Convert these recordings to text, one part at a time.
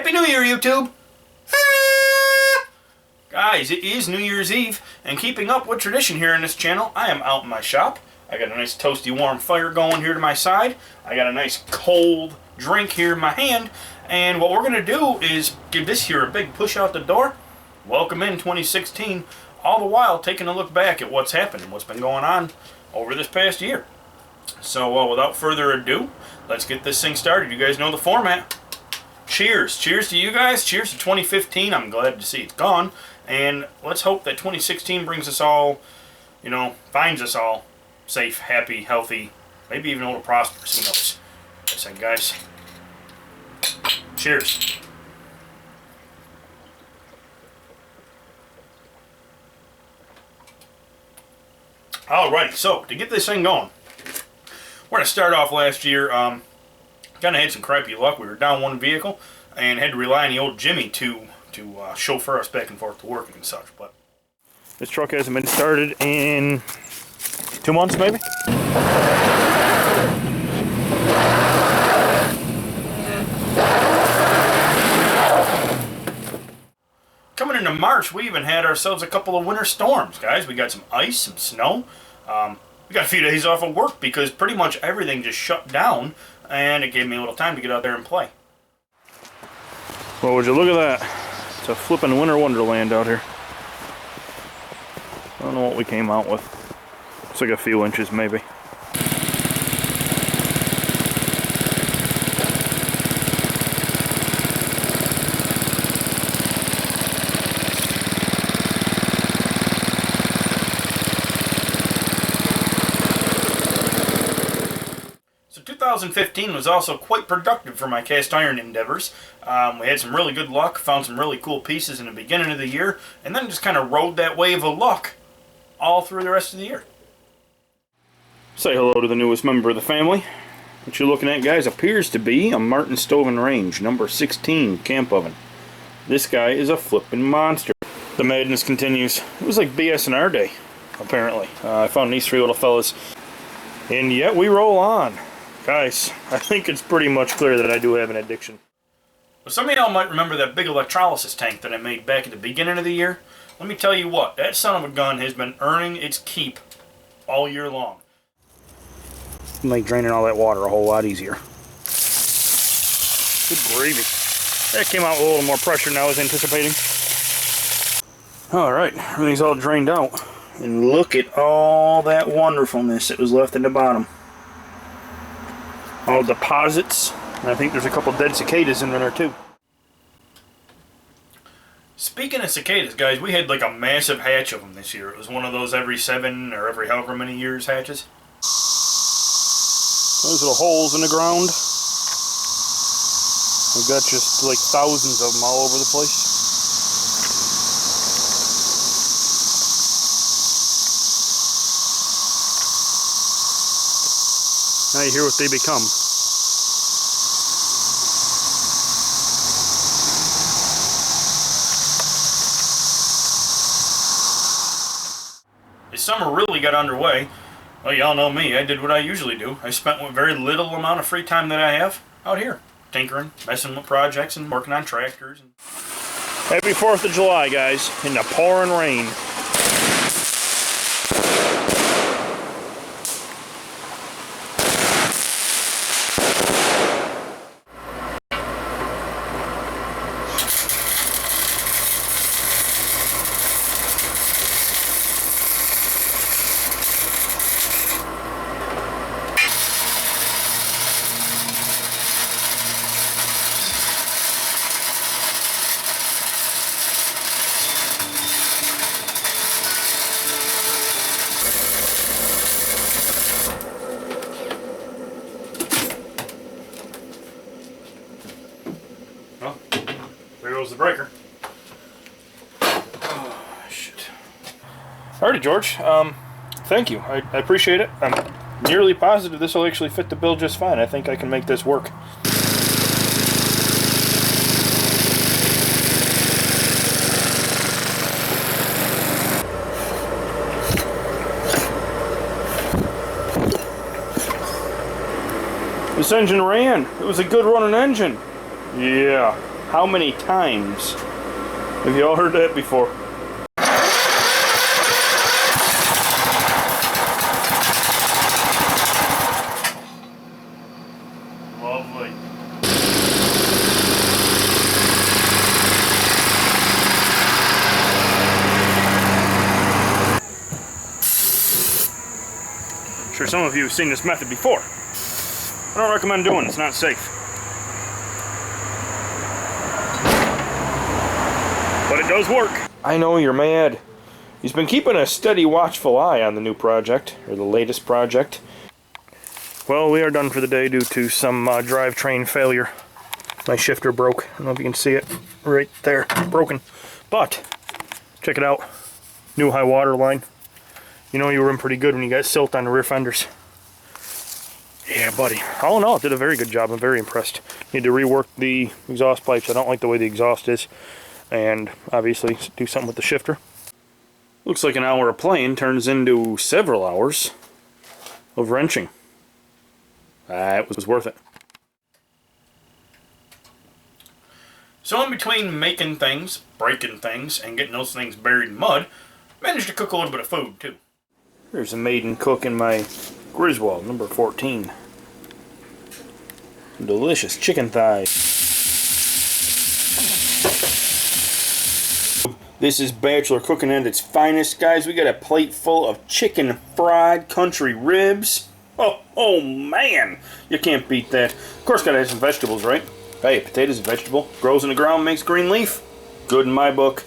Happy New Year, YouTube! Guys, it is New Year's Eve, and keeping up with tradition here in this channel, I am out in my shop. I got a nice toasty warm fire going here to my side. I got a nice cold drink here in my hand, and what we're going to do is give this here a big push out the door. Welcome in 2016, all the while taking a look back at what's happened and what's been going on over this past year. So without further ado, let's get this thing started. You guys know the format. Cheers. Cheers to you guys. Cheers to 2015. I'm glad to see it's gone. And let's hope that 2016 brings us all, finds us all safe, happy, healthy, maybe even a little prosperous. Who knows? Like I said, guys. Cheers. Alrighty, so to get this thing going, we're going to start off last year. Kind of had some crappy luck. We were down one vehicle and had to rely on the old Jimmy to chauffeur us back and forth to work and such. But this truck hasn't been started in 2 months, maybe. Coming into March, we even had ourselves a couple of winter storms, guys. We got some ice, some snow. We got a few days off of work because pretty much everything just shut down, and it gave me a little time to get out there and play. Well, would you look at that? It's a flippin' winter wonderland out here. I don't know what we came out with. It's like a few inches, maybe. So 2015 was also quite productive for my cast iron endeavors. We had some really good luck, found some really cool pieces in the beginning of the year, and then just kind of rode that wave of luck all through the rest of the year. Say hello to the newest member of the family. What you're looking at, guys, appears to be a Martin Stove and Range, number 16 camp oven. This guy is a flippin' monster. The madness continues. It was like BS&R day, apparently. I found these three little fellas, and yet we roll on. Guys, I think it's pretty much clear that I do have an addiction. Well, some of y'all might remember that big electrolysis tank that I made back at the beginning of the year. Let me tell you what, that son of a gun has been earning its keep all year long. Make draining all that water a whole lot easier. Good gravy. That came out with a little more pressure than I was anticipating. Alright, everything's all drained out. And look at all that wonderfulness that was left in the bottom. All deposits. And I think there's a couple dead cicadas in there too. Speaking of cicadas, guys, we had like a massive hatch of them this year. It was one of those every 7 or every however many years hatches. Those little holes in the ground. We've got just like thousands of them all over the place. Now you hear what they become. This summer really got underway. Well, y'all know me. I did what I usually do. I spent very little amount of free time that I have out here. Tinkering, messing with projects, and working on tractors. Happy 4th of July, guys, in the pouring rain. Well, there goes the breaker. Oh, shit. Alrighty, George. Thank you. I appreciate it. I'm nearly positive this will actually fit the bill just fine. I think I can make this work. This engine ran. It was a good running engine. Yeah. How many times have you all heard that before? Lovely. I'm sure some of you have seen this method before. I don't recommend doing it, it's not safe. But it does work. I know you're mad. He's been keeping a steady watchful eye on the new project, or the latest project. Well, we are done for the day due to some drivetrain failure. My shifter broke. I don't know if you can see it right there, broken. But, check it out. New high water line. You know you were in pretty good when you got silt on the rear fenders. Yeah, buddy. All in all, it did a very good job. I'm very impressed. Need to rework the exhaust pipes. I don't like the way the exhaust is. And obviously do something with the shifter. Looks like an hour of playing turns into several hours of wrenching. It was worth it. So in between making things, breaking things, and getting those things buried in mud, managed to cook a little bit of food too. There's a maiden cook in my Griswold, number 14. Delicious chicken thighs. This is Bachelor cooking at its finest, guys. We got a plate full of chicken fried country ribs. Oh man, you can't beat that. Of course, gotta have some vegetables, right? Hey, potatoes a vegetable. Grows in the ground, makes green leaf. Good in my book.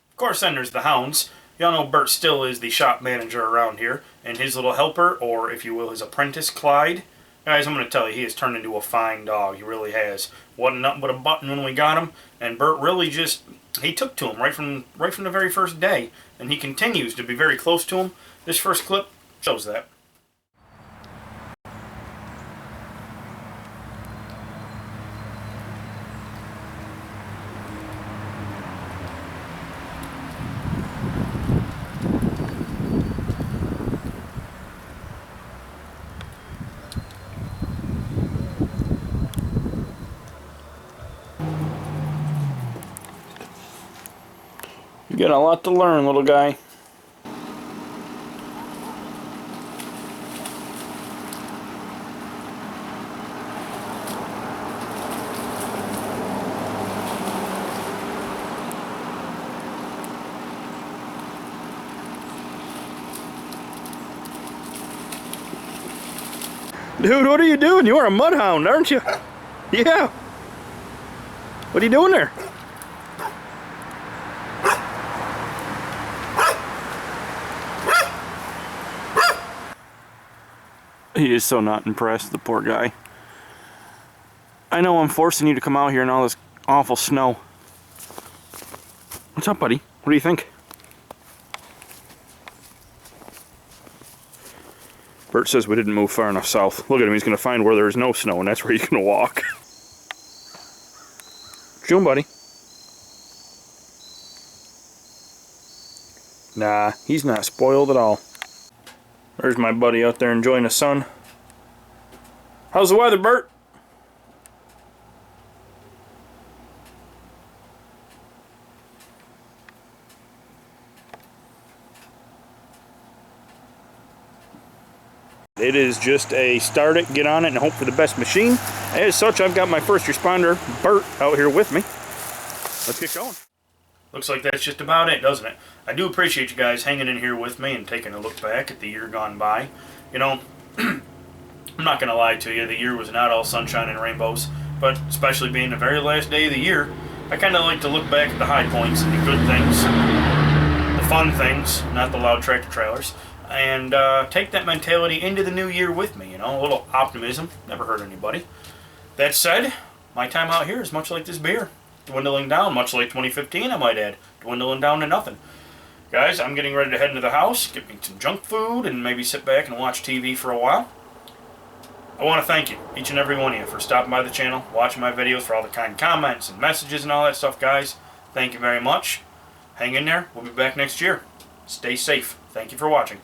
Of course, then there's the hounds. Y'all know Bert still is the shop manager around here, and his little helper, or if you will, his apprentice, Clyde. Guys, I'm going to tell you, he has turned into a fine dog. He really has. Wasn't nothing but a button when we got him, and Bert really just, he took to him right from the very first day, and he continues to be very close to him. This first clip shows that. You got a lot to learn, little guy. Dude, what are you doing? You are a mudhound, aren't you? Yeah. What are you doing there? He is so not impressed, the poor guy. I know I'm forcing you to come out here in all this awful snow. What's up, buddy? What do you think? Bert says we didn't move far enough south. Look at him, he's going to find where there's no snow, and that's where he's going to walk. June, buddy. Nah, he's not spoiled at all. There's my buddy out there enjoying the sun. How's the weather, Bert? It is just a start it, get on it, and hope for the best machine. As such, I've got my first responder, Bert, out here with me. Let's get going. Looks like that's just about it, doesn't it? I do appreciate you guys hanging in here with me and taking a look back at the year gone by. You know, I'm not going to lie to you, the year was not all sunshine and rainbows, but especially being the very last day of the year, I kind of like to look back at the high points and the good things, the fun things, not the loud tractor trailers, and take that mentality into the new year with me, you know, a little optimism, never hurt anybody. That said, my time out here is much like this beer. dwindling down, much like 2015, I might add. Dwindling down to nothing. Guys, I'm getting ready to head into the house, get me some junk food, and maybe sit back and watch TV for a while. I want to thank you, each and every one of you, for stopping by the channel, watching my videos, for all the kind comments and messages and all that stuff, guys. Thank you very much. Hang in there. We'll be back next year. Stay safe. Thank you for watching.